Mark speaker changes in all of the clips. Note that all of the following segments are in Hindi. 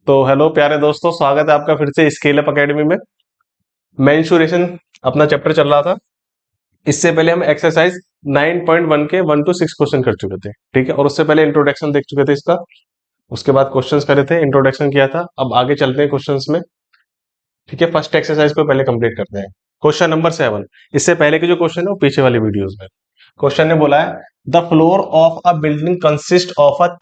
Speaker 1: तो हेलो प्यारे दोस्तों, स्वागत है आपका फिर से स्केल अप अकेडमी में। मेंसुरेशन अपना चैप्टर चल रहा था। इससे पहले हम एक्सरसाइज 9.1 के 1 to 6 क्वेश्चन कर चुके थे, ठीक है। और उससे पहले इंट्रोडक्शन देख चुके थे इसका। उसके बाद क्वेश्चंस करे थे, इंट्रोडक्शन किया था। अब आगे चलते हैं क्वेश्चंस में, ठीक है। फर्स्ट एक्सरसाइज को पहले कंप्लीट करते हैं। Question number 7। इससे पहले के जो क्वेश्चन है वो पीछे वाली वीडियोज में। क्वेश्चन ने बोला है the floor of a building consist of a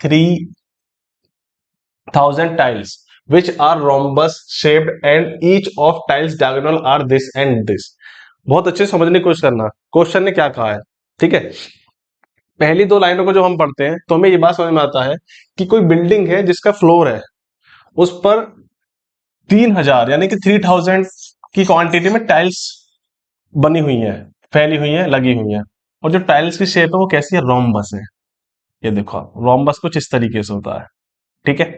Speaker 1: 3000 tiles which are rhombus shaped and each of tiles diagonal are this and this। बहुत अच्छे से समझने की कोशिश करना क्वेश्चन ने क्या कहा है, ठीक है। पहली दो लाइनों को जो हम पढ़ते हैं तो हमें ये बात समझ में आता है कि कोई बिल्डिंग है जिसका फ्लोर है, उस पर 3000 यानी कि 3000 की क्वांटिटी में टाइल्स बनी हुई है, फैली हुई है, लगी हुई है। और जो टाइल्स की शेप है वो कैसी है? रोम्बस है। ये देखो, रोम्बस कुछ इस तरीके से होता है, ठीक है।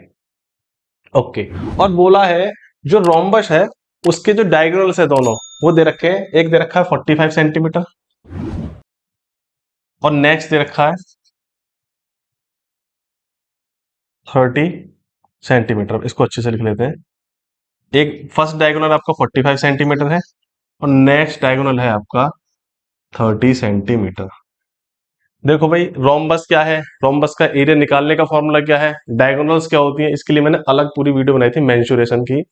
Speaker 1: ओके। और बोला है जो रोम्बस है उसके जो डायगोनल्स है दोनों वो दे रखे हैं। एक दे रखा है 45 सेंटीमीटर और नेक्स्ट दे रखा है 30 सेंटीमीटर। इसको अच्छे से लिख लेते हैं। एक फर्स्ट डायगोनल आपका 45 सेंटीमीटर है और नेक्स्ट डायगोनल है आपका 30 सेंटीमीटर। देखो भाई, रोम्बस क्या है, रोम्बस का एरिया निकालने का फॉर्मूला क्या है, डायगोनल्स क्या होती है, इसके लिए मैंने अलग पूरी वीडियो बनाई थी मेंसुरेशन की,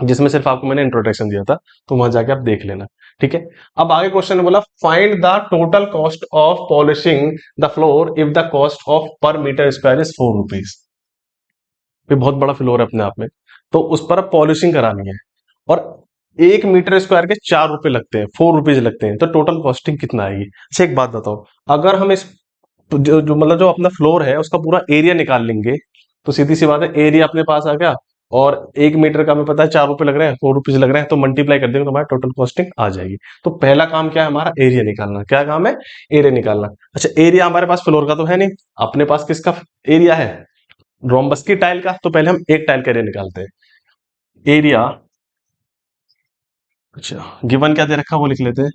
Speaker 1: जिसमें सिर्फ आपको मैंने इंट्रोडक्शन दिया था, तो वहां जाके आप देख लेना, ठीक है। अब आगे क्वेश्चन ने बोला find the total cost of polishing the floor if the cost of पर मीटर स्क्वायर इज 4 रुपीज। ये बहुत बड़ा फ्लोर है अपने आप में, तो उस पर पॉलिशिंग करानी है और 1 मीटर स्क्वायर के 4 रुपए लगते हैं, 4 रुपीज लगते हैं, तो टोटल कॉस्टिंग कितना आएगी? अच्छा एक बात बताओ, अगर हम इस मतलब जो अपना फ्लोर है उसका पूरा एरिया निकाल लेंगे तो सीधी सी बात है, एरिया अपने पास आ गया और 1 मीटर का हमें पता है 4 रुपए लग रहे हैं, 4 रुपीज लग रहे हैं, तो मल्टीप्लाई कर देंगे तो हमारा टोटल कॉस्टिंग आ जाएगी। तो पहला काम क्या है हमारा? एरिया निकालना। क्या काम है? एरिया निकालना। अच्छा, एरिया हमारे पास फ्लोर का तो है नहीं, अपने पास किसका एरिया है? रोम्बस की टाइल का। तो पहले हम एक टाइल का एरिया निकालते हैं। एरिया, अच्छा गिवन क्या दे रखा है वो लिख लेते हैं।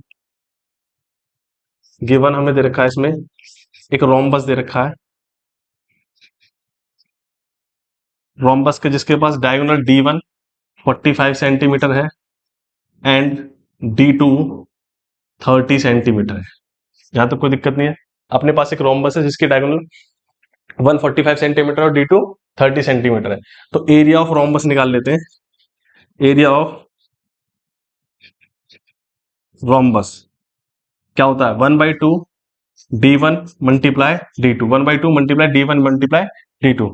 Speaker 1: गिवन हमें दे रखा है इसमें एक रोम्बस दे रखा है, रोम्बस के जिसके पास डायगोनल D1 45 सेंटीमीटर है एंड D2 30 सेंटीमीटर है। यहां तक कोई दिक्कत नहीं है। अपने पास एक रोम्बस है जिसकी डायगोनल 145 सेंटीमीटर और D2 30 सेंटीमीटर है। तो एरिया ऑफ रोम्बस निकाल लेते हैं। एरिया ऑफ रोम्बस क्या होता है? 1/2 D1 multiply D2, 1/2 multiply D1 multiply D2।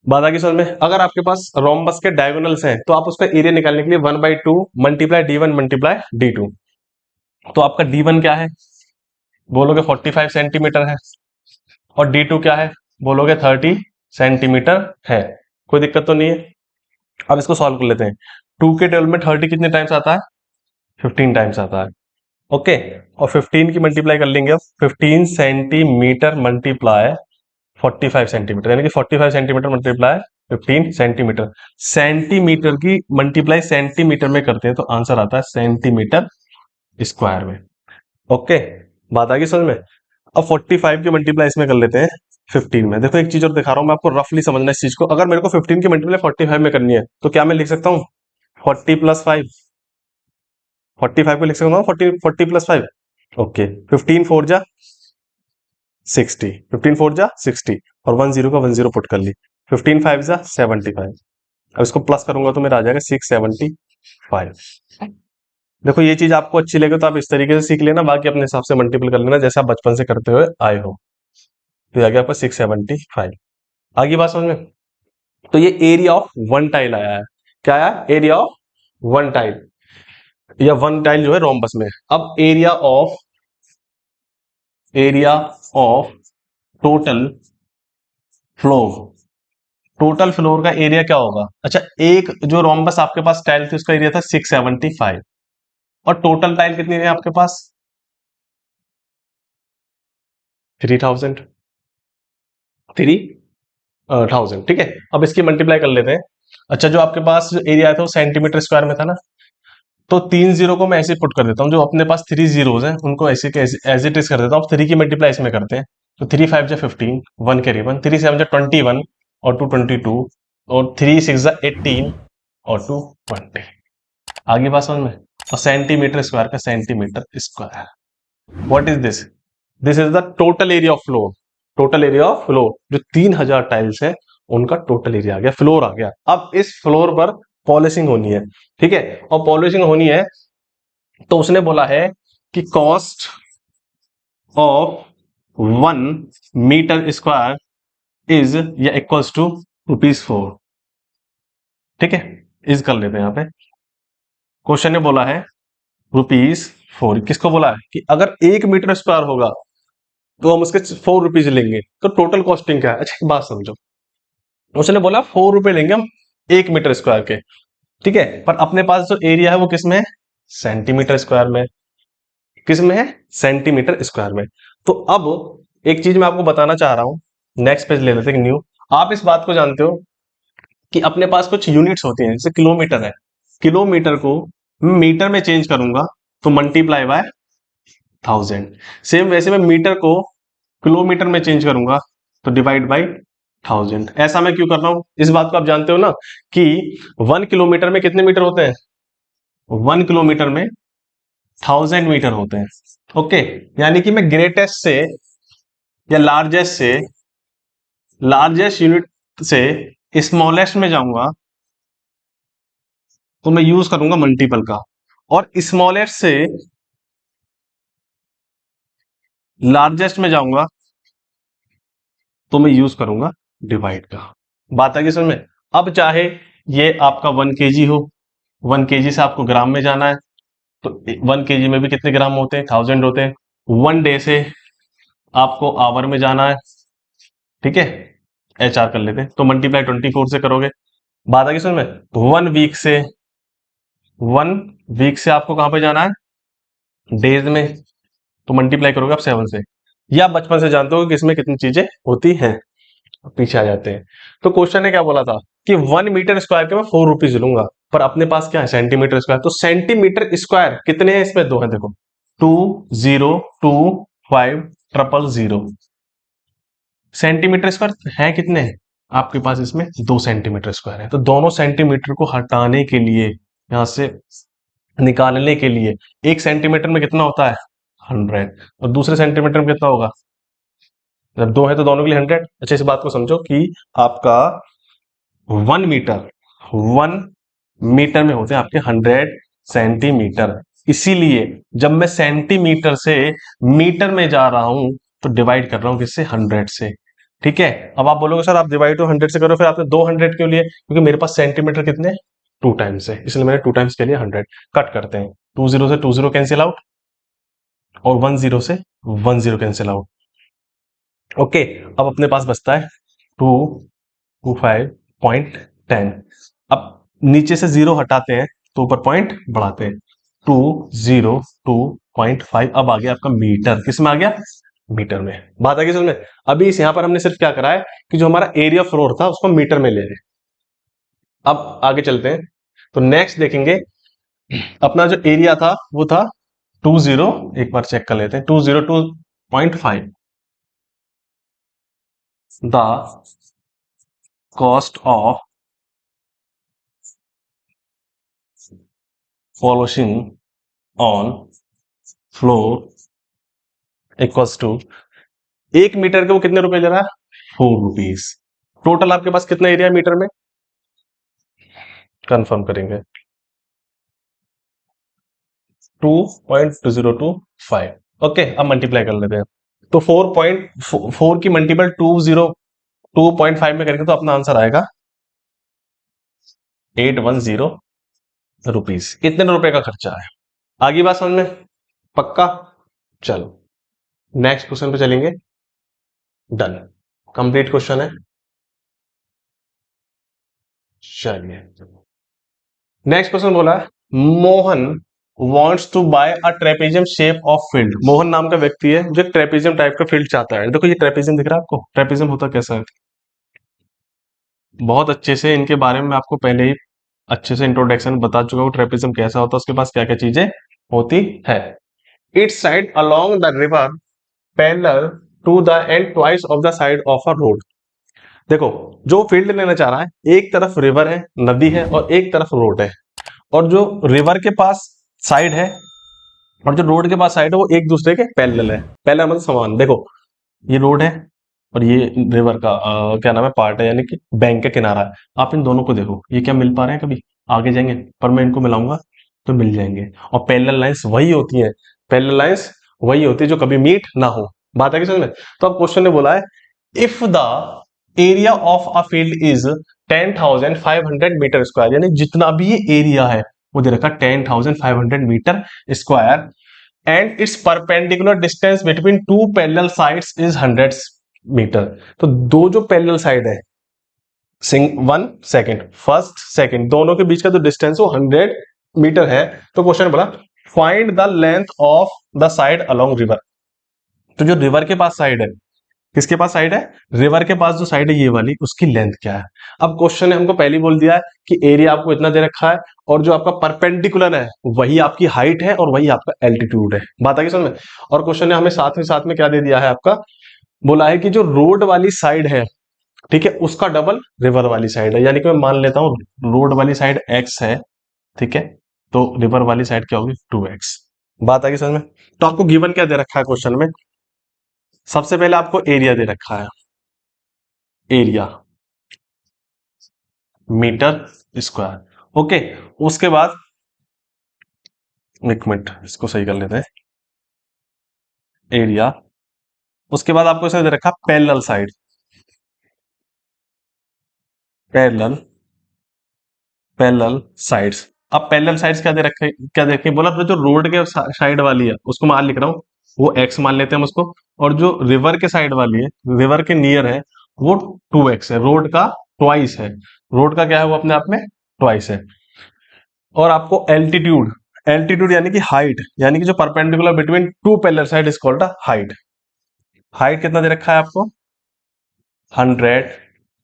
Speaker 1: बात आगे समझ में। अगर आपके पास रोम्बस के डायगोनल्स हैं तो आप उसका एरिया निकालने के लिए 1/2 मल्टीप्लाई D1 मल्टीप्लाई D2। तो आपका D1 क्या है? बोलोगे 45 सेंटीमीटर है और D2 क्या है? बोलोगे 30 सेंटीमीटर है। कोई दिक्कत तो नहीं है। अब इसको सॉल्व कर लेते हैं। 2 के टेबल में 30 कितने टाइम्स आता है? 15 टाइम्स आता है, ओके। और 15 की मल्टीप्लाई कर लेंगे अब। 15 सेंटीमीटर मल्टीप्लाई 45 सेंटीमीटर, यानी कि 45 सेंटीमीटर मल्टीप्लाई 15 सेंटीमीटर। सेंटीमीटर की मल्टीप्लाई सेंटीमीटर में करते हैं तो आंसर आता है सेंटीमीटर स्क्वायर में, ओके। बात आ गई समझ में। अब 45 की मल्टीप्लाई इसमें कर लेते हैं 15 में। देखो एक चीज और दिखा रहा हूं मैं आपको, रफली समझना इस चीज को। अगर मेरे को 15 की मल्टीप्लाई 45 में करनी है तो क्या मैं लिख सकता हूँ 40 + 5? 45 को लिख सकता हूँ 40 + 5, ओके। 15 4 जा 60, 15 4 जा 60 और 10 का 10 पुट कर ली। 15 5 जा 75। अब इसको प्लस करूंगा तो मेरा आ जाएगा 675। देखो ये चीज आपको अच्छी लगे तो आप इस तरीके से सीख लेना, बाकी अपने हिसाब से मल्टीपल कर लेना जैसे आप बचपन से करते हुए आए हो। तो ये आ गया आपका 675। आगे बात समझ में। तो ये एरिया ऑफ वन टाइल आया है। क्या आया? एरिया ऑफ वन टाइल, या वन टाइल जो है रोम्बस में। अब area of total floor, total floor का एरिया क्या होगा? अच्छा, एक जो रोम्बस आपके पास टाइल थी उसका एरिया था 675 और टोटल टाइल कितनी है आपके पास? 3000, 3000, ठीक है। अब इसकी मल्टीप्लाई कर लेते हैं। अच्छा, जो आपके पास एरिया था वो सेंटीमीटर स्क्वायर में था ना, तो 3 जीरो को मैं ऐसे पुट कर देता हूँ। जो अपने पास 3 जीरोज हैं उनको ऐसे एज इट इज कर देता हूँ। 3 की मल्टीप्लाई इसमें करते हैं तो 3 5 जा 15, 1 कैरी 1, 3 7 जा 21 और 2 22, और 3 6 18 और 2 20। आगे बात समझ में। और सेंटीमीटर स्क्वायर का centimetre square, what is this? This is the total area of floor. Total area of floor जो 3000 टाइल्स है उनका टोटल एरिया आ गया, फ्लोर आ गया। अब इस फ्लोर पर पॉलिशिंग होनी है, ठीक है, और पॉलिशिंग होनी है तो उसने बोला है कि cost of 1 metre square is या इक्वल्स टू ₹4। ठीक है, इज कर लेते हैं यहां पे। क्वेश्चन ने बोला है ₹4। किसको बोला है कि अगर 1 मीटर स्क्वायर होगा तो हम उसके ₹4 लेंगे, तो टोटल कॉस्टिंग क्या है? अच्छा एक बात समझो, उसने बोला ₹4 लेंगे हम 1 मीटर स्क्वायर के, ठीक है, पर अपने पास जो एरिया है वो किसमें है? सेंटीमीटर स्क्वायर में। किस में है? सेंटीमीटर स्क्वायर में। तो अब एक चीज मैं आपको बताना चाह रहा हूं, नेक्स्ट पेज ले लेते हैं न्यू। आप इस बात को जानते हो कि अपने पास कुछ यूनिट्स होती हैं, जैसे किलोमीटर है, किलोमीटर को मीटर में चेंज करूंगा तो मल्टीप्लाई बाय 1000। सेम वैसे मैं मीटर को किलोमीटर में चेंज करूंगा तो डिवाइड बाई 1000। ऐसा मैं क्यों कर रहा हूं? इस बात को आप जानते हो ना कि 1 किलोमीटर में कितने मीटर होते हैं? 1 किलोमीटर में 1000 मीटर होते हैं। ओके, यानी कि मैं ग्रेटेस्ट से या लार्जेस्ट यूनिट से स्मॉलेस्ट में जाऊंगा तो मैं यूज करूंगा मल्टीपल का, और स्मॉलेस्ट से लार्जेस्ट में जाऊंगा तो मैं यूज करूंगा डिवाइड का। बात आगे समझ में। अब चाहे ये आपका 1 kg हो, 1 kg से आपको ग्राम में जाना है तो 1 kg में भी कितने ग्राम होते हैं? 1000 होते हैं। 1 डे से आपको आवर में जाना है, ठीक है, HR कर लेते हैं तो मल्टीप्लाई 24 से करोगे। बात आगे समझ में। 1 वीक से आपको कहां पे जाना है? डेज में, तो मल्टीप्लाई करोगे आप 7 से। या बचपन से जानते हो कि इसमें कितनी चीजें होती हैं, पीछे आ जाते हैं। तो क्वेश्चन ने क्या बोला था कि 1 मीटर स्क्वायर के मैं ₹4 लूंगा, पर अपने पास क्या है? Centimetre square. तो सेंटीमीटर स्क्वायर कितने हैं? इसमें 2 हैं, देखो 202500। सेंटीमीटर स्क्वायर है कितने हैं आपके पास? इसमें 2 सेंटीमीटर स्क्वायर है। तो दोनों सेंटीमीटर को हटाने के लिए, यहां से निकालने के लिए, 1 सेंटीमीटर में कितना होता है? 100। और दूसरे सेंटीमीटर में कितना होगा? जब 2 है तो दोनों के लिए 100। अच्छा इस बात को समझो कि आपका 1 मीटर, 1 मीटर में होते हैं आपके 100 सेंटीमीटर। इसीलिए जब मैं सेंटीमीटर से मीटर में जा रहा हूं तो डिवाइड कर रहा हूं किससे? 100 से। ठीक है, अब आप बोलोगे सर आप डिवाइड तो 100 से करो, फिर आपने 200 क्यों लिए? क्योंकि मेरे पास सेंटीमीटर कितने? 2 टाइम्स है, इसलिए मैंने 2 टाइम्स के लिए 100। कट करते हैं, 20 से 20 कैंसिल आउट और 10 से 10 कैंसिल आउट। ओके, अब अपने पास बचता है 225.10। अब नीचे से 0 हटाते हैं तो ऊपर पॉइंट बढ़ाते हैं, 202.5। अब आ गया आपका मीटर। किस में आ गया? मीटर में। बात आ गई समझ में। अभी इस यहां पर हमने सिर्फ क्या करा है कि जो हमारा एरिया फ्लोर था उसको मीटर में ले रहे हैं। अब आगे चलते हैं तो नेक्स्ट देखेंगे, अपना जो एरिया था वो था 20, एक बार चेक कर लेते हैं, 202.5। The cost of polishing on floor equals to, 1 metre के वो कितने रुपए ले रहा है? ₹4। टोटल आपके पास कितना एरिया मीटर में? कंफर्म करेंगे, 2.2025। ओके, अब मल्टीप्लाई कर लेते हैं तो 4 की मल्टीपल 202.5 में करेंगे तो अपना आंसर आएगा ₹810। कितने रुपए का खर्चा है? आगे बात समझ में? पक्का? चलो नेक्स्ट क्वेश्चन पे चलेंगे। डन, कंप्लीट क्वेश्चन है। चलिए नेक्स्ट क्वेश्चन बोला है, Mohan wants to buy a trapezium shape of field. Mohan नाम का व्यक्ति है जो ट्रेपेजियम टाइप का फील्ड चाहता है। देखो ये ट्रेपेजियम दिख रहा है आपको? ट्रेपेजियम होता कैसा है? बहुत अच्छे से इनके बारे में आपको पहले ही अच्छे से इंट्रोडक्शन बता चुका हूँ, ट्रेपेजियम कैसा होता है, उसके पास क्या क्या चीजें होती है। Its side along the river parallel to the end twice of the side of a road. देखो, जो फील्ड लेना चाह रहा है, एक तरफ रिवर है, नदी है, और एक तरफ रोड है, और जो रिवर के पास साइड है और जो रोड के पास साइड है वो एक दूसरे के पैरेलल है। पैरेलल मतलब समान। देखो, ये रोड है और ये रिवर का क्या नाम है, पार्ट है, यानी कि बैंक का किनारा है। आप इन दोनों को देखो, ये क्या मिल पा रहे हैं कभी? आगे जाएंगे पर मैं इनको मिलाऊंगा तो मिल जाएंगे। और पैरेलल लाइंस वही होती है, पैरेलल लाइंस वही होती है जो कभी मीट ना हो। बात है कि समझ में? तो अब क्वेश्चन ने बोला है, if the area of a field is 10,500 metre square, यानी जितना भी ये एरिया है वो दे रखा 10,500 metre square, and its perpendicular distance between two parallel sides is 100 metre. तो दो जो पैरेलल साइड है, वन सेकेंड, फर्स्ट सेकेंड, दोनों के बीच का जो डिस्टेंस वो 100 मीटर है। तो क्वेश्चन बोला, find the length of the side along river. तो जो रिवर के पास साइड है, किसके पास साइड है? रिवर के पास जो साइड है ये वाली, उसकी लेंथ क्या है? अब क्वेश्चन ने हमको पहले बोल दिया है कि एरिया आपको इतना दे रखा है, और जो आपका परपेंडिकुलर है वही आपकी हाइट है और वही आपका एल्टीट्यूड है। बात आ गई समझ में? और क्वेश्चन ने हमें साथ में क्या दे दिया है आपका, बोला है कि जो रोड वाली साइड है, ठीक है, उसका डबल रिवर वाली साइड है। यानी कि मैं मान लेता हूं रोड वाली साइड x है, ठीक है, तो रिवर वाली साइड क्या होगी? 2x। बात आ गई समझ में? तो आपको गिवन क्या दे रखा है क्वेश्चन में? सबसे पहले आपको एरिया दे रखा है, एरिया मीटर स्क्वायर, ओके। उसके बाद एक मिनट, इसको सही कर लेते हैं, एरिया। उसके बाद आपको इसे दे रखा parallel side, parallel, parallel sides. अब पैरेलल साइड्स क्या दे रखे, क्या देखे बोला, तो जो रोड के साइड वाली है उसको मान लिख रहा हूँ, वो x मान लेते हैं हम उसको, और जो रिवर के साइड वाली है, रिवर के नियर है, वो 2x है, रोड का ट्वाइस है। रोड का क्या है वो अपने आप में ट्वाइस है। और आपको एल्टीट्यूड, एल्टीट्यूड यानी कि हाइट, यानी कि जो perpendicular between two parallel side is called height. Height कितना दे रखा है आपको? 100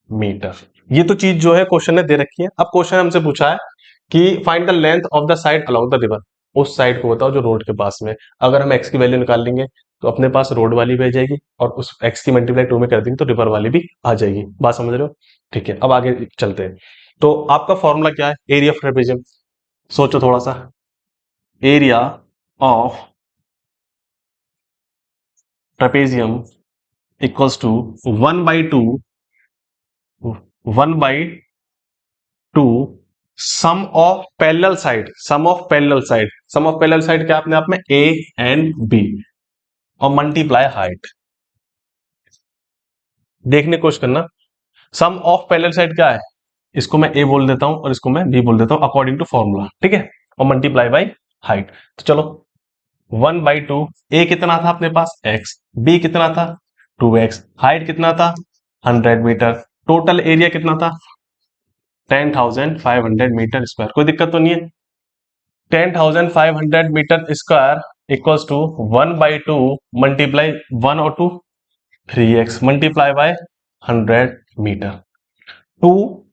Speaker 1: मीटर। ये तो चीज जो है क्वेश्चन ने दे रखी है। अब क्वेश्चन हमसे पूछा है कि find the length of the side along the river. उस साइड को बताओ जो रोड के पास में। अगर हम x की वैल्यू निकाल लेंगे तो अपने पास रोड वाली भी आ जाएगी, और उस x की मल्टीप्लाई 2 में कर देंगे तो रिवर वाली भी आ जाएगी। बात समझ रहे हो? ठीक है, अब आगे चलते हैं। तो आपका फॉर्मूला क्या है? Area of trapezium. सोचो थोड़ा सा, area of trapezium equals to 1/2, 1/2 sum of parallel side, sum of parallel side, sum of parallel side क्या अपने आप में? a एंड b, और मल्टीप्लाई हाइट। देखने की कोशिश करना, सम ऑफ पैरेलल साइड क्या है? इसको मैं a बोल देता हूं और इसको मैं b बोल देता हूं अकॉर्डिंग टू फॉर्मूला, ठीक है, और मल्टीप्लाई बाई हाइट। तो चलो, 1/2, a कितना था अपने पास? x, b कितना था? 2x, हाइट कितना था? 100 मीटर, टोटल एरिया कितना था? 10,500 मीटर स्क्वायर। कोई दिक्कत तो नहीं है? 10,500 metre square equals to 1/2 multiply 1 और 2, 3x मल्टीप्लाई बाय 100 मीटर। 2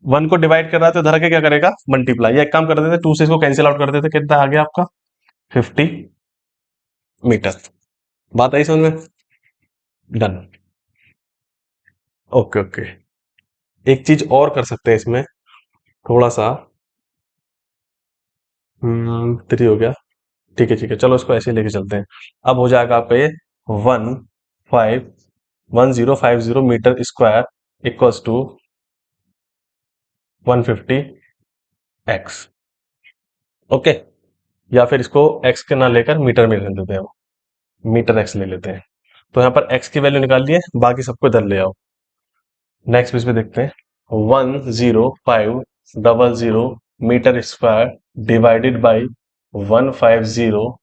Speaker 1: 1 को डिवाइड कर रहा है तो धर के क्या करेगा? मल्टीप्लाई। या एक काम कर देते, 2 से इसको कैंसिल आउट कर देते, कितना आ गया आपका? 50 मीटर। बात आई समझ में? डन। ओके ओके, एक चीज और कर सकते हैं इसमें, थोड़ा सा 3 हो गया, ठीक है, चलो इसको ऐसे लेके चलते हैं। अब हो जाएगा आपका ये 1050 metre square equals to 150x, okay. या फिर इसको x के ना लेकर मीटर में ले लेते हैं, मीटर x ले लेते हैं। तो यहाँ पर x की वैल्यू निकाल लिए, बाकी सबको इधर ले आओ। नेक्स्ट पेज पे देखते हैं, 10500 मीटर स्क्वायर डिवाइडेड बाई 150,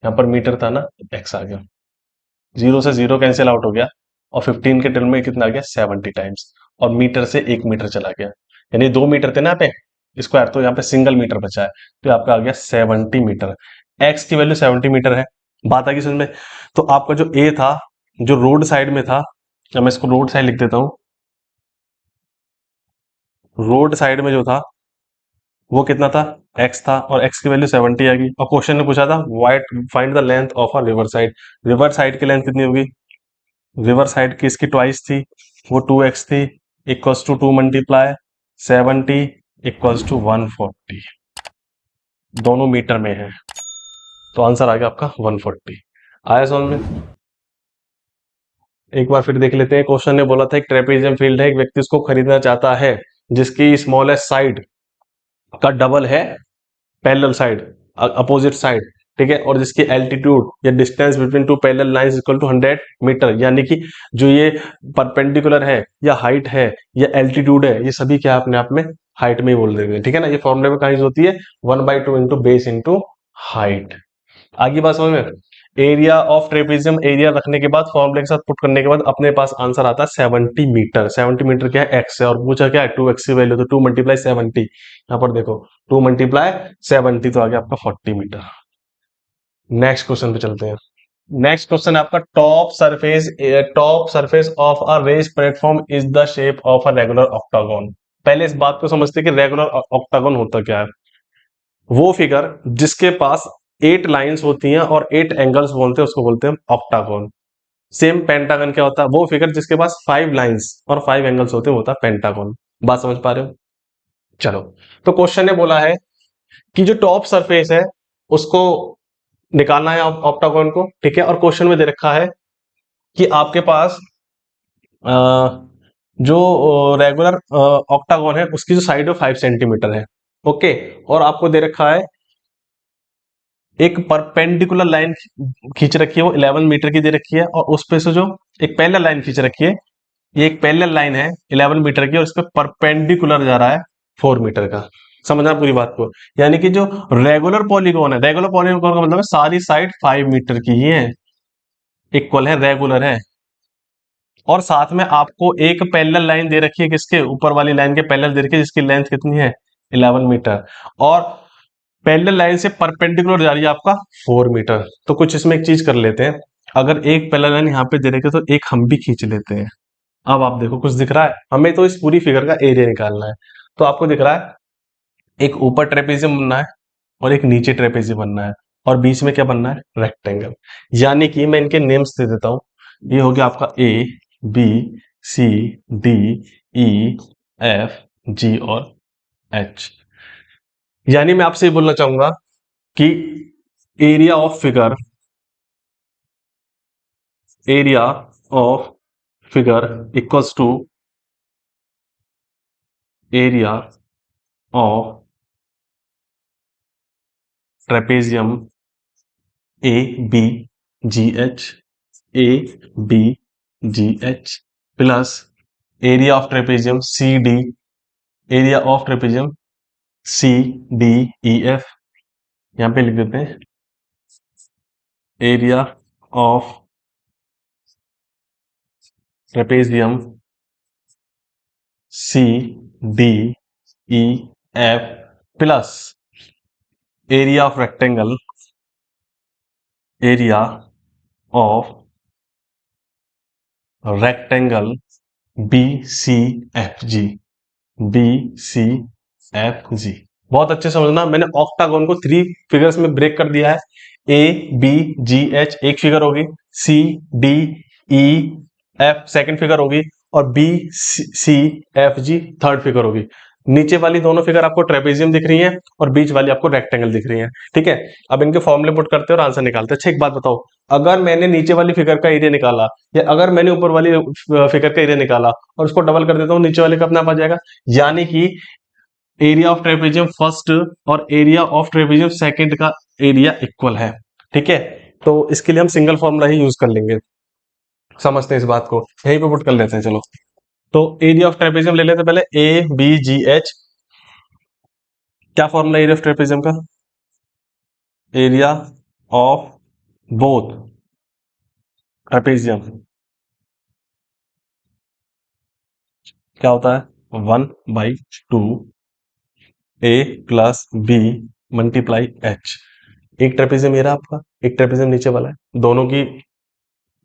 Speaker 1: यहाँ पर मीटर था ना, x आ गया, 0 से 0 कैंसिल आउट हो गया, और 15 के टर्म में कितना आ गया? 70 टाइम्स, और मीटर से 1 मीटर चला गया, यानी 2 मीटर थे ना यहाँ पे स्क्वायर, तो यहाँ पे सिंगल मीटर बचा है, तो आपका आ गया 70 मीटर। एक्स की वैल्यू 70 मीटर है। बात आ गई समझ में? तो आपका जो ए था, जो रोड साइड में था, या मैं इसको रोड साइड लिख देता हूं, रोड साइड में जो था वो कितना था? एक्स था, और एक्स की वैल्यू 70 आ गई। और क्वेश्चन ने पूछा था white find the length of a river side, river side की लेंथ कितनी होगी? रिवर साइड की इसकी ट्वाइस थी, वो 2x थी, equals to 2 multiply 70 equals to 140, दोनों मीटर में है, तो आंसर आ गया आपका 140। आया समझ में? एक बार फिर देख लेते हैं। क्वेश्चन ने बोला था एक ट्रेपेजियम फील्ड है, एक व्यक्ति उसको खरीदना चाहता है जिसकी स्मॉलेस्ट साइड का डबल है पैरेलल साइड, अपोजिट साइड, ठीक है, और जिसकी एल्टीट्यूड या distance between two parallel lines equal to 100 metre, यानी कि जो ये परपेंडिकुलर है या हाइट है या एल्टीट्यूड है, ये सभी क्या अपने आप में हाइट में ही बोल देते हैं, ठीक है ना। ये फॉर्मूले में कहा यूज होती है 1/2 इंटू बेस इंटू हाइट। आगे बात समझ में? एरिया ऑफ ट्रेपेजियम, एरिया रखने के बाद फॉर्मूले के साथ पुट करने के बाद अपने पास आंसर आता है 70 मीटर। 70 मीटर क्या है? एक्स है, और पूछा क्या है? 2x की वैल्यू, तो 2 मल्टीप्लाई 70, यहाँ पर देखो 2 मल्टीप्लाई 70 तो आ गया आपका 40 मीटर। नेक्स्ट क्वेश्चन पे चलते हैं। नेक्स्ट क्वेश्चन है आपका top surface of a raised platform is the shape of a regular octagon. पहले इस बात को समझते हैं कि रेगुलर ऑक्टागन होता क्या है। वो फिगर जिसके पास 8 लाइंस होती हैं और 8 एंगल्स बोलते हैं, उसको बोलते हैं ऑक्टागन। सेम पेंटागन क्या होता है? वो फिगर जिसके पास 5 लाइंस और 5 एंगल्स होते हैं, वो होता है पेंटागन। बात समझ पा रहे हो? चलो, तो क्वेश्चन ने बोला है कि जो टॉप सरफेस है उसको निकालना है ऑक्टागन को, ठीक है, और क्वेश्चन में दे रखा है कि आपके पास अ, जो रेगुलर ऑक्टागन है उसकी जो साइड है 5 सेंटीमीटर है, ओके, और आपको दे रखा है एक परपेंडिकुलर लाइन खींच रखी है, वो 11 मीटर की दे रखी है, और उस पे से जो एक पैरेलल लाइन खींच रखी है, ये एक पैरेलल लाइन है 11 मीटर की, और इस पे परपेंडिकुलर जा रहा है 4 मीटर का। समझना पूरी बात को? यानी कि जो रेगुलर पॉलीगॉन का मतलब है सारी साइड 5 मीटर की ही है, इक्वल है, रेगुलर है, और साथ में आपको एक पैरेलल लाइन दे रखी है, किसके ऊपर वाली लाइन के पैरेलल दे रखी है, जिसकी लेंथ कितनी है 11 मीटर, और पैरेलल लाइन से परपेंडिकुलर जा रही है आपका 4 मीटर। तो कुछ इसमें एक चीज कर लेते हैं, अगर एक पैरेलल लाइन यहाँ पे दे रखी है तो एक हम भी खींच लेते हैं। अब आप देखो कुछ दिख रहा है? हमें तो इस पूरी फिगर का एरिया निकालना है। तो आपको दिख रहा है एक ऊपर ट्रेपेजियम बनना है और एक नीचे ट्रेपेजियम बनना है, और बीच में क्या बनना है? रेक्टेंगल। यानी कि मैं इनके नेम्स दे देता हूं। ये हो गया आपका A, B, C, D, E, F, G और एच। यानी मैं आपसे ये बोलना चाहूंगा कि area of figure, area of figure equals to area of trapezium A B G H, A B G H, plus area of trapezium C D, area of trapezium C D E F. यहां पे लिख देते हैं area of trapezium C D E F, plus area of rectangle, area of rectangle B C F G, B C F G. बहुत अच्छे समझना, मैंने ऑक्टागोन को 3 फिगर्स में ब्रेक कर दिया है। ए बी जी एच एक फिगर होगी, C D E F second figure होगी, और B C F G third figure होगी। नीचे वाली दोनों फिगर आपको ट्रेपेजियम दिख रही हैं और बीच वाली आपको रेक्टेंगल दिख रही है, ठीक है। अब इनके फॉर्मूले पुट करते हैं और आंसर निकालते हैं। अच्छा, एक बात बताओ, अगर मैंने नीचे वाली फिगर का एरिया निकाला या अगर मैंने ऊपर वाली फिगर का एरिया निकाला और उसको डबल कर देता हूँ, नीचे वाले का अपना आ जाएगा। यानी of area of trapezium first और एरिया ऑफ ट्रेपेजियम सेकंड का एरिया इक्वल है, ठीक है। तो इसके लिए हम सिंगल फॉर्मूला ही यूज कर लेंगे। समझते हैं इस बात को, यहीं पे पुट कर लेते हैं। चलो, तो एरिया ऑफ ट्रेपेजियम ले लेते हैं पहले, ए बी जी एच। क्या फॉर्मूला एरिया ऑफ ट्रेपेजियम का? एरिया ऑफ बोथ ट्रेपेजियम क्या होता है? 1/2 A plus B multiply H. एक ट्रेपेजियम ये रहा आपका, एक ट्रेपेजियम नीचे वाला है, दोनों की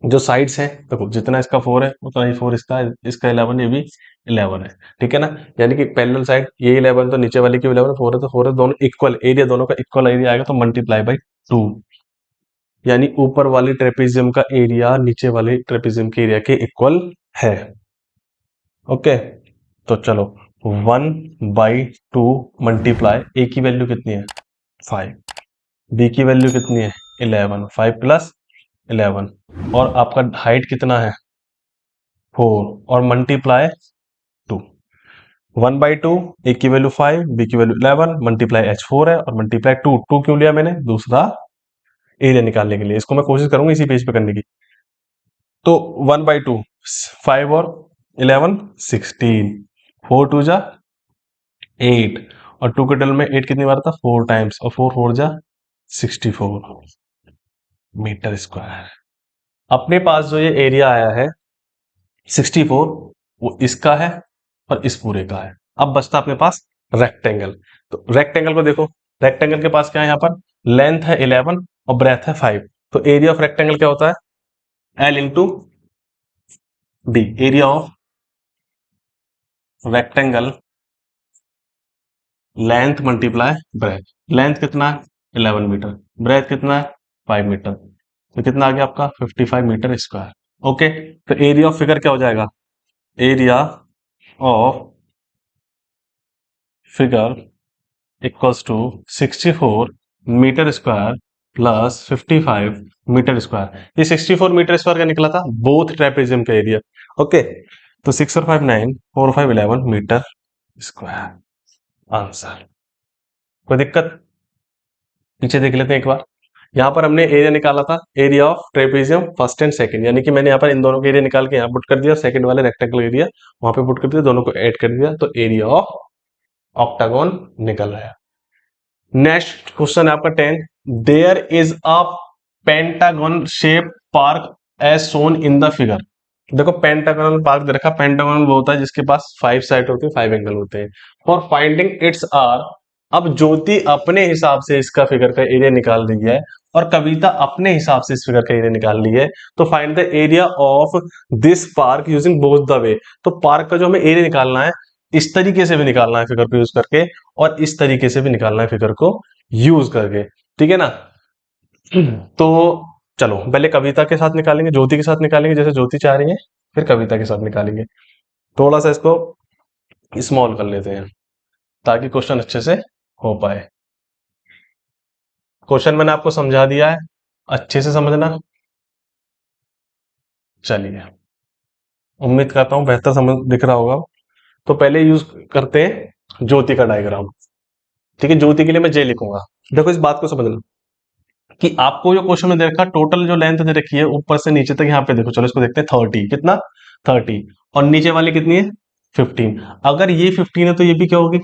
Speaker 1: जो साइड्स हैं, देखो जितना इसका 4 है उतना ही 4 इसका है, इसका 11, ये भी 11 है, ठीक है ना। यानी कि पैरेलल साइड ये 11 तो नीचे वाले की 11, 4 है तो 4 है, दोनों इक्वल, एरिया दोनों का इक्वल एरिया आएगा, तो मल्टीप्लाई बाई 2। यानी ऊपर वाले ट्रेपेजियम का एरिया नीचे वाले ट्रेपेजियम के एरिया के इक्वल है। ओके, तो चलो 1/2 मल्टीप्लाई, ए की वैल्यू कितनी है 5, बी की वैल्यू कितनी है 11, 5 प्लस 11, और आपका हाइट कितना है 4, और मल्टीप्लाई 2, 1/2, ए की वैल्यू 5, बी की वैल्यू 11, मल्टीप्लाई एच 4 है, और मल्टीप्लाई 2, 2 क्यों लिया मैंने, दूसरा एरिया निकालने के लिए। इसको मैं कोशिश करूंगा इसी पेज पे करने की। तो 1/2, 5 और 11 16, 4 2 जा 8, और 2 के डबल में 8 कितनी बार था 4 टाइम्स, और 4 4 जा 64 मीटर स्क्वायर। अपने पास जो ये एरिया आया है 64, वो इसका है और इस पूरे का है। अब बचता अपने पास रेक्टेंगल। तो रेक्टेंगल को देखो, रेक्टेंगल के पास क्या है, यहाँ पर लेंथ है 11 और ब्रेथ है 5, तो एरिया ऑफ रेक्टेंगल क्या होता है L into D, area of rectangle length multiply breath. Length कितना है 11 मीटर, ब्रेथ कितना है 5 मीटर, तो कितना आ गया आपका 55 मीटर स्क्वायर। ओके, तो एरिया ऑफ फिगर क्या हो जाएगा, area of figure equals to 64 metre square plus 55 metre square. ये 64 मीटर स्क्वायर का निकला था बोथ ट्रेपेजियम का एरिया। ओके, तो 6 और 5 9, 4 और 5 11 मीटर स्क्वायर आंसर। कोई दिक्कत, पीछे देख लेते हैं एक बार। यहाँ पर हमने एरिया निकाला था, area of trapezium first and second, यानी कि मैंने यहाँ पर इन दोनों के एरिया निकाल के यहाँ पुट कर दिया, सेकंड वाले रेक्टेंगल एरिया वहां पे पुट कर दिया, दोनों को ऐड कर दिया, तो एरिया ऑफ ऑक्टागोन निकल रहा है। नेक्स्ट क्वेश्चन है आपका 10, there is a pentagon shape park as shown in the figure. देखो पेंटागोनल पार्क दे रखा, पेंटागोनल वो होता है जिसके पास 5 साइड होते हैं, 5 एंगल होते हैं। फॉर फाइंडिंग इट्स आर, अब ज्योति अपने हिसाब से इसका फिगर का एरिया निकाल दी है और कविता अपने हिसाब से इस फिगर का एरिया निकाल ली है, तो find the area of this park using both the way. तो पार्क का जो हमें एरिया निकालना है, इस तरीके से भी निकालना है फिगर को यूज करके, और इस तरीके से भी निकालना है फिगर को यूज करके, ठीक है ना। तो चलो पहले कविता के साथ निकालेंगे, ज्योति के साथ निकालेंगे जैसे ज्योति चाह रही है, फिर कविता के साथ निकालेंगे। थोड़ा सा इसको स्मॉल कर लेते हैं ताकि क्वेश्चन अच्छे से हो पाए। क्वेश्चन मैंने आपको समझा दिया है, अच्छे से समझना। चलिए, उम्मीद करता हूं बेहतर समझ दिख रहा होगा। तो पहले यूज करते हैं ज्योति का डायग्राम, ठीक है। ज्योति के लिए मैं जे लिखूंगा। देखो इस बात को समझना कि आपको जो क्वेश्चन में दे रखा, टोटल जो लेंथ दे रखी है ऊपर से नीचे तक, यहाँ पे देखो, चलो इसको देखते हैं 30, कितना 30, और नीचे वाली कितनी है 15। अगर ये 15 है तो ये भी क्या होगी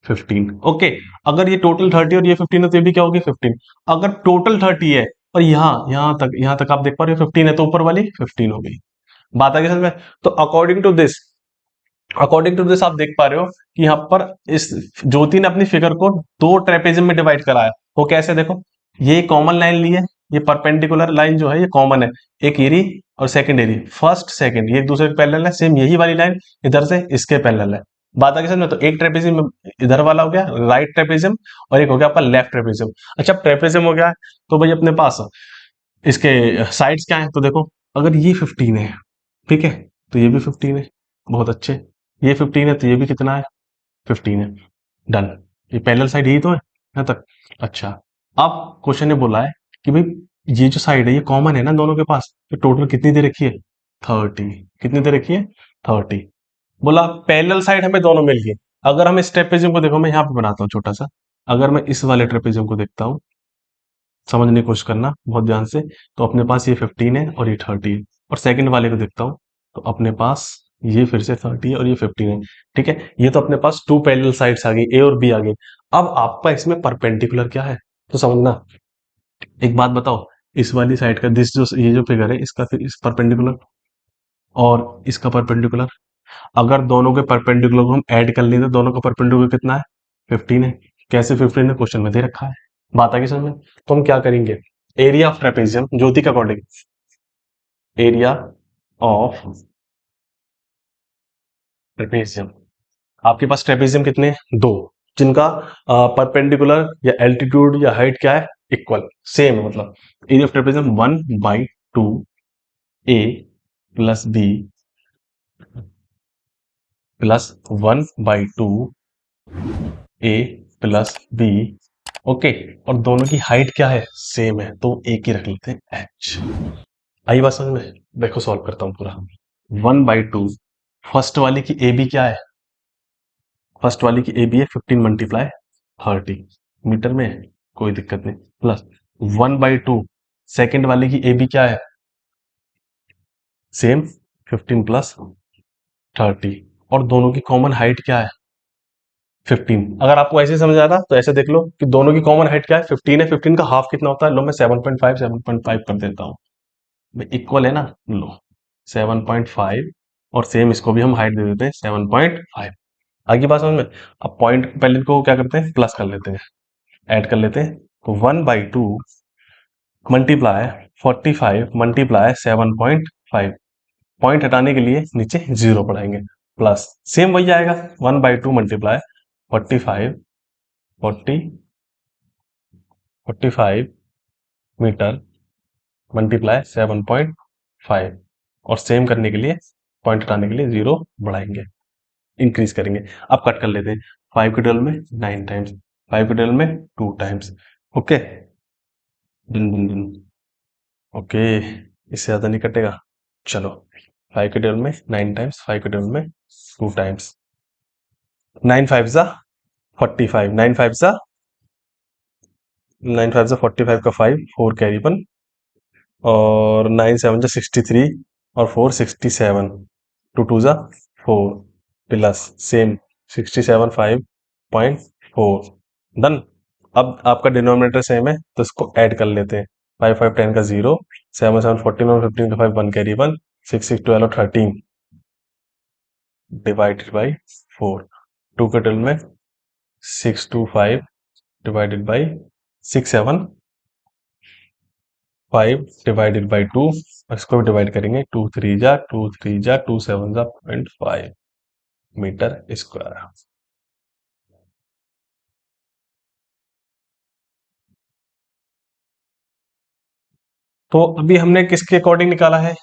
Speaker 1: 15। ओके, अगर ये टोटल 30 और ये 15 है तो ये भी क्या होगी 15। अगर टोटल 30 है और यहाँ तक आप देख पा रहे हो 15 है, तो ऊपर वाली 15 हो गई। बात आ गई समझ में। तो अकॉर्डिंग टू दिस आप देख पा रहे हो कि यहाँ पर इस ज्योति ने अपनी फिगर को दो ट्रेपेजियम में डिवाइड कराया। वो कैसे, देखो ये कॉमन लाइन ली है, ये परपेंडिकुलर लाइन जो है ये कॉमन है, एक एरी और सेकंड एरी, फर्स्ट सेकंड ये एक दूसरे के पैरेलल है, सेम यही वाली लाइन इधर से इसके पैरेलल है। बात आगे समझ में। तो एक ट्रेपेजियम इधर वाला हो गया राइट ट्रेपेजियम, और एक हो गया आपका लेफ्ट ट्रेपेजियम। अच्छा ट्रेपेजियम हो गया है, तो भाई अपने पास इसके साइड्स क्या है, तो देखो अगर ये 15 है, ठीक है, तो ये भी 15 है, बहुत अच्छे। ये 15 है तो ये भी कितना है 15 है, डन। ये पैरेलल साइड यही तो है यहाँ तक। अच्छा, अब क्वेश्चन ने बोला है कि भाई ये जो साइड है ये कॉमन है ना दोनों के पास, तो टोटल कितनी दे रखी है 30। कितनी दे रखी है 30। बोला पैरेलल साइड हमें दोनों मिल गई। अगर हम इस ट्रेपेजियम को देखो, मैं यहाँ पे बनाता हूँ छोटा सा, अगर मैं इस वाले ट्रेपेजियम को देखता हूँ, समझने की कोशिश करना बहुत ध्यान से, तो अपने पास ये 15 है और ये 30 है। और सेकंड वाले को देखता हूँ तो अपने पास ये फिर से 30 है और ये 15 है, ठीक है। ये तो अपने पास टू पैरेलल साइड्स आ गई, ए और बी आ गई। अब आपका इसमें परपेंडिकुलर क्या है, तो समझना। एक बात बताओ, इस वाली साइड का दिस जो ये जो फिगर है इसका फिर इस परपेंडिकुलर और इसका परपेंडिकुलर, अगर दोनों के परपेंडिकुलर को हम ऐड कर लें तो दोनों का परपेंडिकुलर कितना है 15 है। कैसे 15 है, क्वेश्चन में दे रखा है। बात आ गई समझ में। तो हम क्या करेंगे, एरिया ऑफ ट्रेपेजियम ज्योति के अकॉर्डिंग, एरिया ऑफ ट्रेपेजियम, आपके पास ट्रेपेजियम कितने हैं, दो, जिनका परपेंडिकुलर या एल्टीट्यूड या हाइट क्या है इक्वल सेम है, मतलब area of trapezium 1/2 A plus B plus 1/2 A plus B. Okay, और दोनों की हाइट क्या है, सेम है, तो एक ही रख लेते हैं एच। आई बात समझ में? देखो सॉल्व करता हूं पूरा। 1/2 फर्स्ट वाली की ए बी क्या है, फर्स्ट वाली की ए बी है 15 मल्टीप्लाई 30 मीटर में है, कोई दिक्कत नहीं, प्लस 1/2 सेकेंड वाली की ए बी क्या है, सेम 15 प्लस 30, और दोनों की कॉमन हाइट क्या है 15। अगर आपको ऐसे समझ आ रहा तो ऐसे देख लो कि दोनों की कॉमन हाइट क्या है 15 है, 15 का हाफ कितना होता है, लो मैं 7.5 कर देता हूँ, इक्वल है ना, लो 7.5, और सेम इसको भी हम हाइट दे देते हैं 7.5। आगे बात समझ में? अब पॉइंट पहले को क्या करते हैं, प्लस कर लेते हैं, ऐड कर लेते हैं, तो 1/2 मल्टीप्लाई 45 मल्टीप्लाई 7.5, पॉइंट हटाने के लिए नीचे जीरो पढ़ाएंगे, प्लस सेम वही आएगा 1/2 मल्टीप्लाई 45 45 मीटर मल्टीप्लाई 7.5, और सेम करने के लिए पॉइंट हटाने के लिए जीरो बढ़ाएंगे, इंक्रीज करेंगे। अब कट कर लेते हैं, 5 के 12 में 9 टाइम्स, 5 के 12 में 2 टाइम्स, ओके दिन दिन दिन, ओके इससे ज्यादा नहीं कटेगा, चलो 5 के 12 में 9 टाइम्स, 5 के 12 में 2 टाइम्स, 9 5 जा 45, 9 5 जा 45 का 5 4 कैरी 1, और 9 7 जा 63, और 4 67, 2 2 जा 4, प्लस सेम 67 5.4, डन। अब आपका डिनोमिनेटर सेम है तो इसको ऐड कर लेते हैं, 5 5 10 का 0, 7 7 14 और 15 का 5 1 कैरी 1, 6 6 12 और 13 डिवाइडेड बाई 4, 2 के 12 में 6 2 5 डिवाइडेड बाई 6 7 5 डिवाइडेड बाई 2, इसको भी डिवाइड करेंगे, 2 3 जा 2 3 जा 2 7 जा 0.5 मीटर स्क्वायर। तो अभी हमने किसके अकॉर्डिंग निकाला है,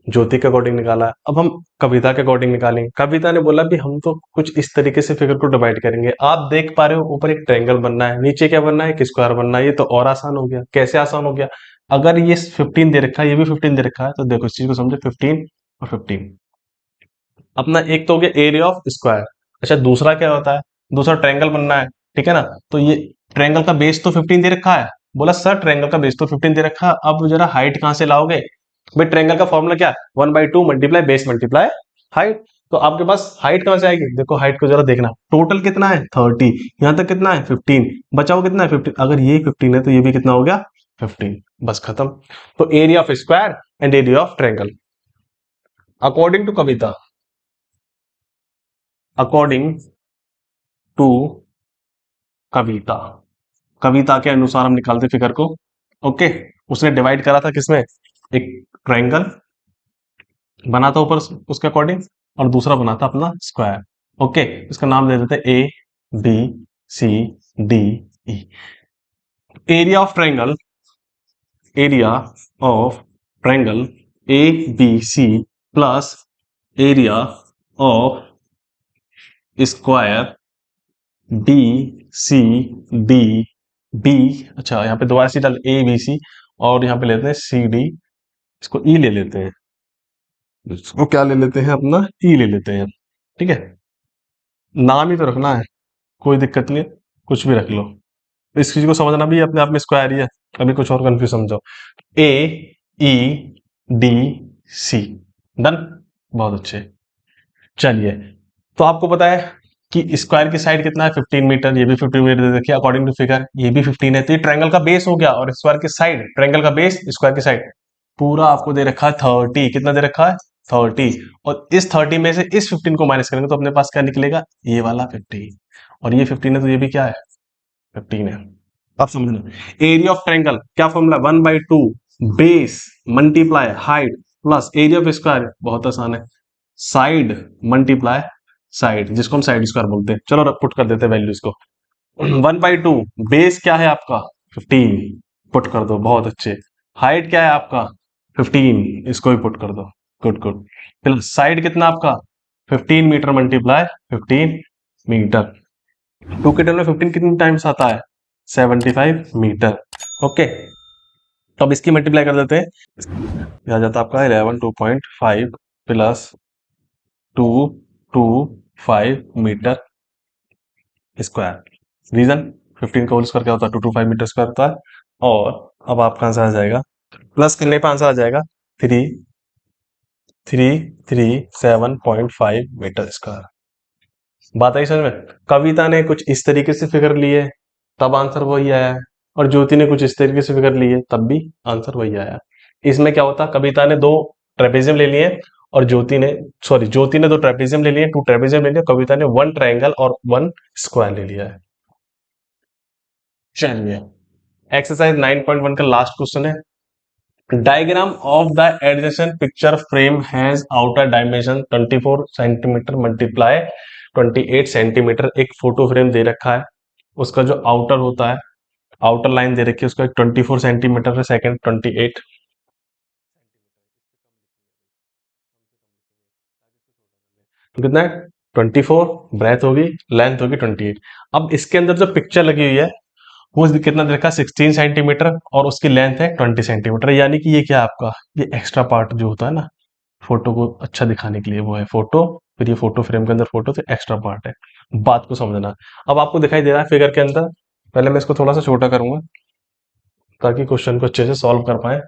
Speaker 1: ज्योति के अकॉर्डिंग निकाला है। अब हम कविता के अकॉर्डिंग निकालेंगे। कविता ने बोला भी हम तो कुछ इस तरीके से फिगर को डिवाइड करेंगे, आप देख पा रहे हो ऊपर एक ट्रायंगल बनना है, नीचे क्या बनना है, एक स्क्वायर बनना है, ये तो और आसान हो गया। कैसे आसान हो गया, अगर ये 15 दे रखा है, ये भी 15 दे रखा है, तो देखो इस चीज को समझो, 15 और 15, अपना एक तो हो गया एरिया ऑफ स्क्वायर। अच्छा दूसरा क्या होता है, दूसरा ट्रायंगल बनना है, ठीक है ना, तो ये ट्रायंगल का बेस तो 15 दे रखा है, बोला सर ट्रायंगल का बेस तो 15 दे रखा है, अब जरा हाइट कहां से लाओगे, भाई ट्रायंगल का फॉर्मूला क्या है, 1/2 मल्टीप्लाई बेस मल्टीप्लाई हाइट, तो आपके पास हाइट कहां से आएगी, देखो हाइट को जरा देखना, टोटल कितना है 30, यहां तक कितना है 15, बचाओ कितना है 15, अगर ये 15 है तो ये भी कितना हो गया 15, बस खत्म। तो area of square and area of triangle according to Kavita, according to Kavita, Kavita के अनुसार हम निकालते फिगर को, ओके। उसने डिवाइड करा था किसमें, एक ट्रायंगल बना था ऊपर उसके अकॉर्डिंग, और दूसरा बना था अपना स्क्वायर, ओके। इसका नाम दे देते A B C D E. Area of triangle, area of triangle A B C plus area of square D C D B, अच्छा यहाँ पे दोबारा सी डाल, ए बी सी, और यहाँ पे लेते हैं सी डी, इसको ई ले लेते हैं, इसको क्या ले लेते हैं, अपना ई ले लेते हैं, ठीक है, नाम ही तो रखना है, कोई दिक्कत नहीं है, कुछ भी रख लो, इस चीज को समझना भी अपने आप में स्क्वायर ही है, अभी कुछ और कंफ्यूज समझो, ए ई डी सी, डन, बहुत अच्छे। चलिए, तो आपको पता है कि स्क्वायर की साइड कितना है 15 मीटर, ये भी 15 मीटर दे रखी है अकॉर्डिंग टू फिगर, ये भी 15 है, तो ये ट्रायंगल का बेस हो गया, और स्क्वायर की साइड, ट्रायंगल का बेस स्क्वायर की साइड पूरा आपको दे रखा है 30, कितना दे रखा है 30, और इस 30 में से इस 15 को माइनस करेंगे तो अपने पास क्या निकलेगा, ये वाला 15, और ये 15 है तो ये भी क्या है 15 है। अब समझना, एरिया ऑफ ट्रायंगल क्या formula, 1/2 base multiply height plus area of square, बहुत आसान है, साइड मल्टीप्लाई साइड, जिसको हम साइड स्क्वायर बोलते हैं, चलो पुट कर देते हैं वैल्यूज को। 1/2 बेस क्या है आपका 15 पुट कर दो, बहुत अच्छे। हाइट क्या है आपका 15, इसको भी पुट कर दो, गुड गुड। प्लस साइड कितना आपका 15 मीटर मल्टीप्लाई 15 मीटर। 2 के टर्म में 15 कितने टाइम्स आता है 75 मीटर। ओके, तो अब इसकी मल्टीप्लाई कर देते हैं, ये आ जाता है आपका 11 2.5 प्लस 225 मीटर स्क्वायर। रीजन 15 का होल स्क्वायर क्या होता है 225 मीटर स्क्वायर होता है। और अब आपका आंसर आ जाएगा, प्लस करने पर आंसर आ जाएगा 3337.5 मीटर स्क्वायर। बात आई समझ में। कविता ने कुछ इस तरीके से फिगर लिए तब आंसर वही आया है, और ज्योति ने कुछ इस तरीके से फिगर लिए तब भी आंसर वही आया। इसमें क्या होता, कविता ने दो ट्रेपेजियम ले लिए और ज्योति ने दो ट्रेपेजियम ले लिए, 2 ट्रेपेजियम ले लिए, कविता ने 1 ट्रायंगल और 1 स्क्वायर ले लिया है। चलिए, एक्सरसाइज 9.1 का लास्ट क्वेश्चन है। Diagram of the adjacent picture frame has outer dimension 24 centimetre multiply 28 centimetre. एक फोटो फ्रेम दे रखा है, उसका जो आउटर होता है, आउटर लाइन दे रखी है, उसका 24 सेंटीमीटर है, सेकंड 28 तो कितना है 24, ब्रेथ होगी, लेंथ होगी 28। अब इसके अंदर जो पिक्चर लगी हुई है वो कितना दे रखा है 16 सेंटीमीटर और उसकी लेंथ है 20 सेंटीमीटर। यानी कि ये क्या है आपका, ये एक्स्ट्रा पार्ट जो होता है ना फोटो को अच्छा दिखाने के लिए, वो है फोटो, फिर ये फोटो फ्रेम के अंदर फोटो, तो एक्स्ट्रा पार्ट है। बात को समझना। अब आपको दिखाई दे रहा है फिगर के अंदर, पहले मैं इसको थोड़ा सा छोटा करूंगा ताकि क्वेश्चन को अच्छे से सॉल्व कर पाए।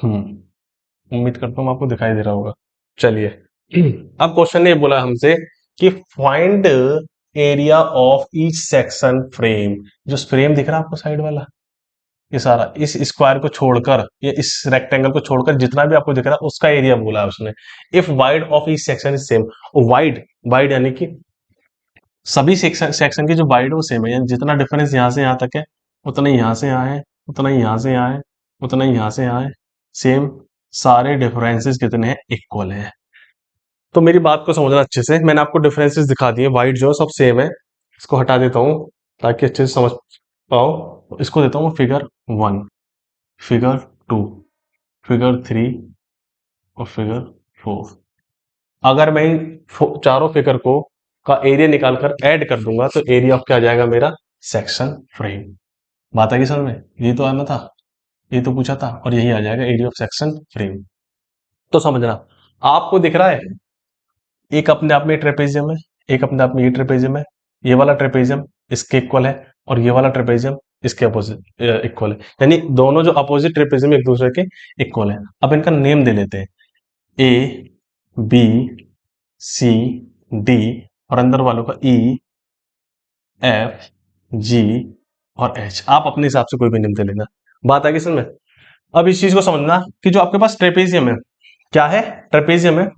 Speaker 1: उम्मीद करता हूँ आपको दिखाई दे रहा होगा। चलिए, अब क्वेश्चन ने ये बोला हमसे कि find area of each section frame. जो फ्रेम दिख रहा है आपको साइड वाला, ये सारा इस स्क्वायर को छोड़कर, ये इस रेक्टेंगल को छोड़कर जितना भी आपको दिख रहा है उसका एरिया बोला है उसने। If wide of each section is same, wide wide यानी कि सभी सेक्शन की जो वाइड है वो सेम है, यानी जितना डिफरेंस यहाँ से यहाँ तक है उतना ही यहाँ से यहाँ है, उतना ही यहाँ से यहाँ है, उतना ही यहाँ से यहाँ है, सेम। सारे डिफरेंसेस कितने हैं, इक्वल है। तो मेरी बात को समझना अच्छे से, मैंने आपको डिफरेंसेस दिखा दिए, वाइड जो है सब सेम है। इसको हटा देता हूँ ताकि अच्छे से समझ पाओ। इसको देता हूँ फिगर 1, फिगर 2, फिगर 3 और फिगर 4। अगर मैं इन चारों फिगर को का एरिया निकालकर ऐड कर दूंगा तो एरिया ऑफ क्या आ जाएगा मेरा, सेक्शन फ्रेम। बात आएगी समझ में, ये तो आना था, ये तो पूछा था, और यही आ जाएगा एरिया ऑफ सेक्शन फ्रेम। तो समझना, आपको दिख रहा है एक अपने आप में ट्रेपेजियम है, एक अपने आप में ये ट्रेपेजियम है, ये वाला ट्रेपेजियम इसके इक्वल है और ये वाला ट्रेपेजियम इसके अपोजिट इक्वल है, यानी दोनों जो अपोजिट ट्रेपेजियम एक दूसरे के इक्वल है। अब इनका नेम दे लेते हैं, ए बी सी डी, और अंदर वालों का ई एफ जी और एच। आप अपने हिसाब से कोई भी नेम दे लेना। बात आगे समझ में। अब इस चीज को समझना कि जो आपके पास ट्रेपेजियम है, क्या है, ट्रेपेजियम है,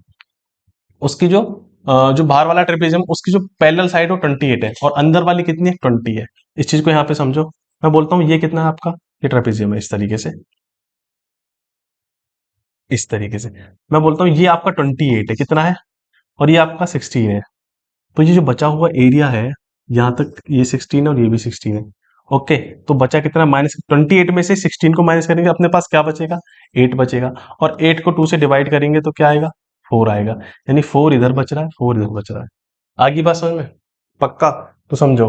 Speaker 1: उसकी जो बाहर वाला ट्रेपेजियम उसकी जो पैरेलल साइड हो 28 है और अंदर वाली कितनी है 20 है। इस चीज को यहाँ पे समझो। मैं बोलता हूँ ये कितना है आपका, ये ट्रेपेजियम है, इस तरीके से, इस तरीके से मैं बोलता हूँ ये आपका 28 है, कितना है, और ये आपका 16 है। तो ये जो बचा हुआ एरिया है, यहाँ तक ये 16 है और ये भी 16 है। ओके, तो बचा कितना, -28 में से 16 को माइनस करेंगे अपने पास क्या बचेगा, 8 बचेगा, और 8 को 2 से डिवाइड करेंगे तो क्या आएगा, 4 आएगा। यानी 4 इधर बच रहा है, 4 इधर बच रहा है। आगे बात समझ में, पक्का। तो समझो,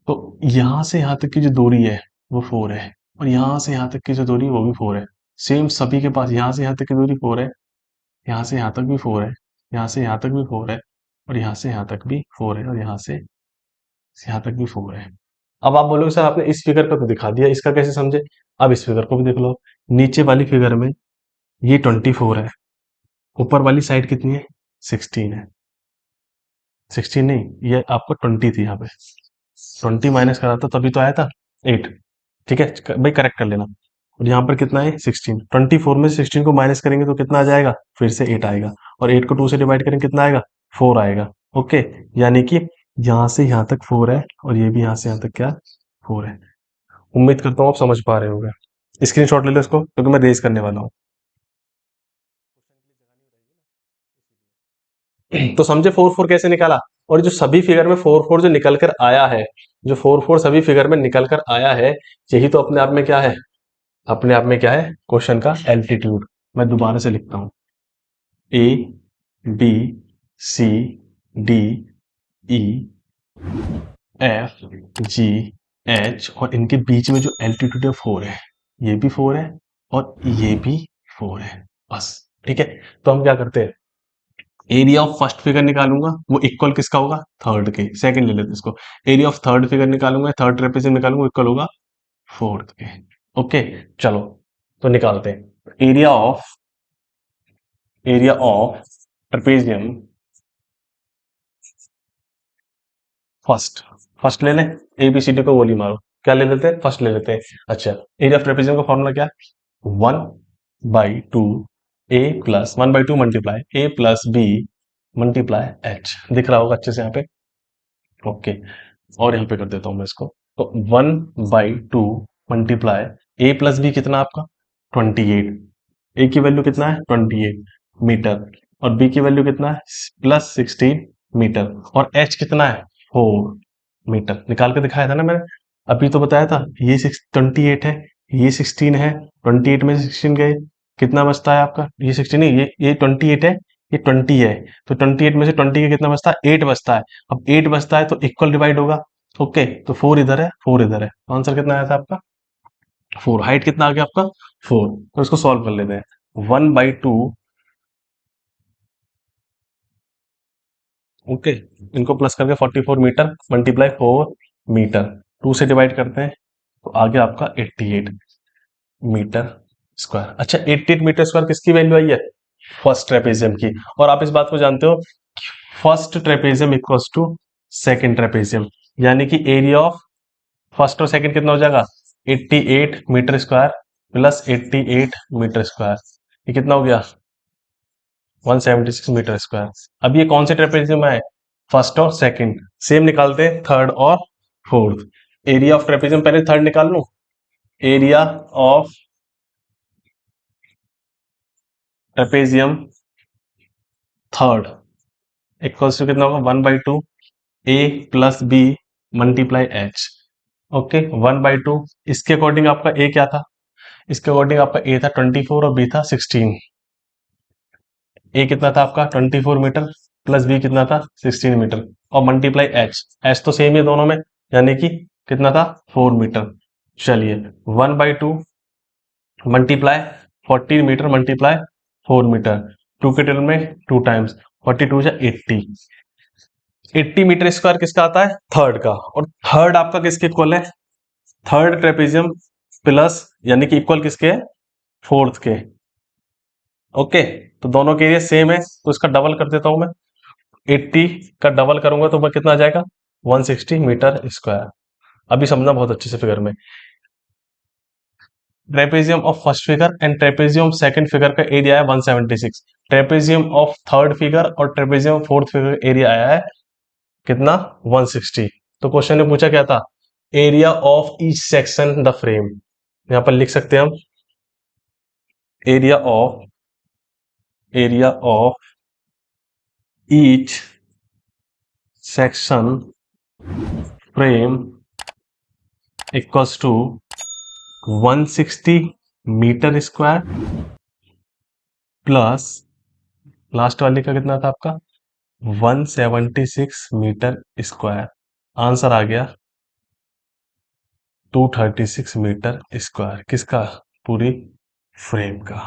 Speaker 1: तो यहां से यहां तक की जो दूरी है वो 4 है, और यहां से यहां तक की जो दूरी है वो भी 4 है। सेम सभी के पास यहां से यहां तक की दूरी 4 है, यहाँ से यहाँ तक भी 4 है, यहाँ से यहाँ तक भी 4 है, और यहाँ से यहाँ तक भी 4 है, और यहाँ से यहाँ तक भी 4 है। अब आप बोलोगे सर आपने इस फिगर का तो दिखा दिया, इसका कैसे समझे। अब इस फिगर को भी देख लो, नीचे वाली फिगर में ये 24 है, ऊपर वाली साइड कितनी है 16 है, 16 नहीं, ये आपको 20 थी, यहाँ पे 20 माइनस करा था तभी तो आया था 8। ठीक है, भाई करेक्ट कर लेना। और यहाँ पर कितना है 16, 24 में से 16 को माइनस करेंगे तो कितना आ जाएगा, फिर से 8 आएगा, और 8 को 2 से डिवाइड करेंगे कितना आएगा, 4 आएगा। ओके, यानी कि यहाँ से यहाँ तक 4 है और ये भी यहाँ से यहाँ तक क्या 4 है। उम्मीद करता हूँ आप समझ पा रहे होंगे। स्क्रीनशॉट ले लो इसको क्योंकि मैं रेस करने वाला हूँ। तो समझे 4 4 कैसे निकाला। और जो सभी फिगर में 4 4 जो निकल कर आया है, जो 4 4 सभी फिगर में निकल कर आया है, यही तो अपने आप में क्या है, अपने आप में क्या है, क्वेश्चन का एल्टीट्यूड। मैं दोबारा से लिखता हूं, A B C D E F G H, और इनके बीच में जो एल्टीट्यूड है 4 है, ये भी 4 है और ये भी 4 है, बस। ठीक है, तो हम क्या करते हैं, एरिया ऑफ फर्स्ट फिगर निकालूंगा, वो इक्वल किसका होगा, थर्ड के। सेकंड ले लेते हैं इसको, एरिया ऑफ थर्ड फिगर निकालूंगा, थर्ड ट्रेपेजियम निकालूंगा, इक्वल होगा फोर्थ के। ओके, चलो तो निकालते हैं area of trapezium first. First ले लें, ABCD को गोली मारो, क्या ले लेते हैं, फर्स्ट ले लेते हैं। अच्छा, एरिया ऑफ ट्रेपेजियम का फॉर्मूला क्या है, 1/2 A plus 1/2 multiply A plus B multiply H, दिख रहा होगा अच्छे से यहाँ पे। ओके, और यहाँ पे कर देता हूँ मैं इसको, तो 1/2 मल्टीप्लाई A प्लस बी कितना आपका 28, ए की वैल्यू कितना है 28 मीटर, और बी की वैल्यू कितना है +16 मीटर, और एच कितना है 4 मीटर। निकाल के दिखाया था ना मैंने, अभी तो बताया था, ये 28 है, ये 16 है, 28 में से 16 गए, कितना बचता है आपका, ये 16 है, ये 28 है, ये 20 है, तो 28 में से 20 का कितना बचता है, 8 बचता है। अब 8 बचता है तो इक्वल डिवाइड होगा। ओके, तो 4 इधर है, 4 इधर है, आंसर कितना आया था आपका 4। हाइट कितना आ गया आपका 4, तो इसको सॉल्व कर लेते हैं। 1/2, ओके, इनको प्लस करके 44 मीटर मल्टीप्लाई 4 मीटर, 2 से डिवाइड करते हैं तो आ गया आपका 88 मीटर स्क्वायर। अच्छा, 88 मीटर स्क्वायर किसकी वैल्यू आई है, फर्स्ट ट्रेपेजियम की। और आप इस बात को जानते हो, first trapezium equals to second trapezium, area of area ऑफ फर्स्ट और सेकंड कितना हो जाएगा, 88 metre square plus 88 metre square, ये कितना हो गया 176 मीटर स्क्वायर। अब ये कौन से ट्रेपेजियम है, फर्स्ट और सेकंड, सेम निकालते हैं थर्ड और फोर्थ। एरिया ऑफ ट्रेपेजियम पहले थर्ड निकाल लूं, area of trapezium third equals to कितना होगा 1/2 A plus B multiply H. Okay, 1/2, इसके अकॉर्डिंग आपका ए क्या था, इसके अकॉर्डिंग आपका ए था 24 और बी था 16। ए कितना था आपका 24 मीटर प्लस बी कितना था 16 मीटर, और मल्टीप्लाई एच, एच तो सेम ही है दोनों में, यानी कि कितना था 4 मीटर। चलिए 1/2 मल्टीप्लाई 40 मीटर मल्टीप्लाई 4 मीटर, 2 के टर्म में 2 टाइम्स, 42 या 80, 80 मीटर स्क्वायर किसका आता है, थर्ड का। और थर्ड आपका किसके इक्वल है, थर्ड ट्रेपेजियम प्लस, यानी कि इक्वल किसके है, फोर्थ के। ओके, तो दोनों के एरिया सेम है, तो इसका डबल कर देता हूं मैं, 80 का डबल करूंगा तो वह कितना आ जाएगा 160 मीटर स्क्वायर। अभी समझना बहुत अच्छे से फिगर में, trapezium of first figure and trapezium of second figure का एरिया है 176, ट्रेपेजियम ऑफ थर्ड फिगर और trapezium of fourth figure area आया है कितना 160। तो क्वेश्चन ने पूछा क्या था, area of each section the frame, यहां पर लिख सकते हैं हम area of each section frame equals to 160 metre square plus last वाले का कितना था आपका 176 मीटर स्क्वायर, आंसर आ गया 236 मीटर स्क्वायर, किसका, पूरी फ्रेम का।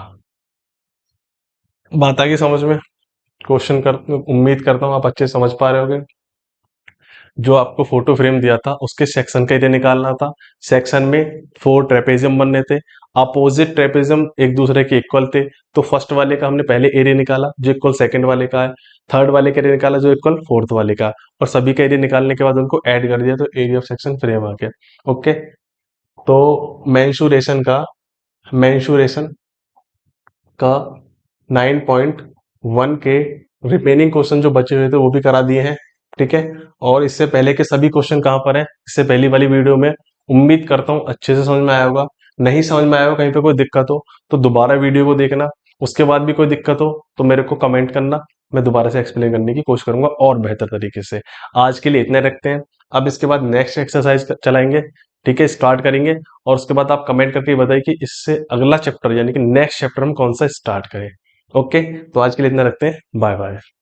Speaker 1: बात आ गई समझ में, क्वेश्चन कर उम्मीद करता हूं आप अच्छे समझ पा रहे होगे। जो आपको फोटो फ्रेम दिया था उसके सेक्शन का एरिया निकालना था, सेक्शन में 4 ट्रेपेजियम बनने थे, अपोजिट ट्रेपेजियम एक दूसरे के इक्वल थे, तो फर्स्ट वाले का हमने पहले एरिया निकाला जो इक्वल सेकंड वाले का है, थर्ड वाले का एरिया निकाला जो इक्वल फोर्थ वाले का, और सभी का एरिया निकालने के बाद उनको ऐड कर दिया तो एरिया ऑफ सेक्शन फ्रेम आ गया। ओके, तो मेंशुरेशन का 9.1 के रिमेनिंग क्वेश्चन जो बचे हुए थे वो भी करा दिए हैं। ठीक है, और इससे पहले के सभी क्वेश्चन कहाँ पर है, इससे पहली वाली वीडियो में, उम्मीद करता हूँ अच्छे से समझ में आया होगा। नहीं समझ में आया हो, कहीं पे कोई दिक्कत हो तो दोबारा वीडियो को देखना, उसके बाद भी कोई दिक्कत हो तो मेरे को कमेंट करना, मैं दोबारा से एक्सप्लेन करने की कोशिश करूंगा और बेहतर तरीके से। आज के लिए इतने रखते हैं। अब इसके बाद नेक्स्ट एक्सरसाइज चलाएंगे, ठीक है, स्टार्ट करेंगे, और उसके बाद आप कमेंट करके बताइए कि इससे अगला चैप्टर यानी कि नेक्स्ट चैप्टर हम कौन सा स्टार्ट करें। ओके, तो आज के लिए इतना रखते हैं। Bye bye.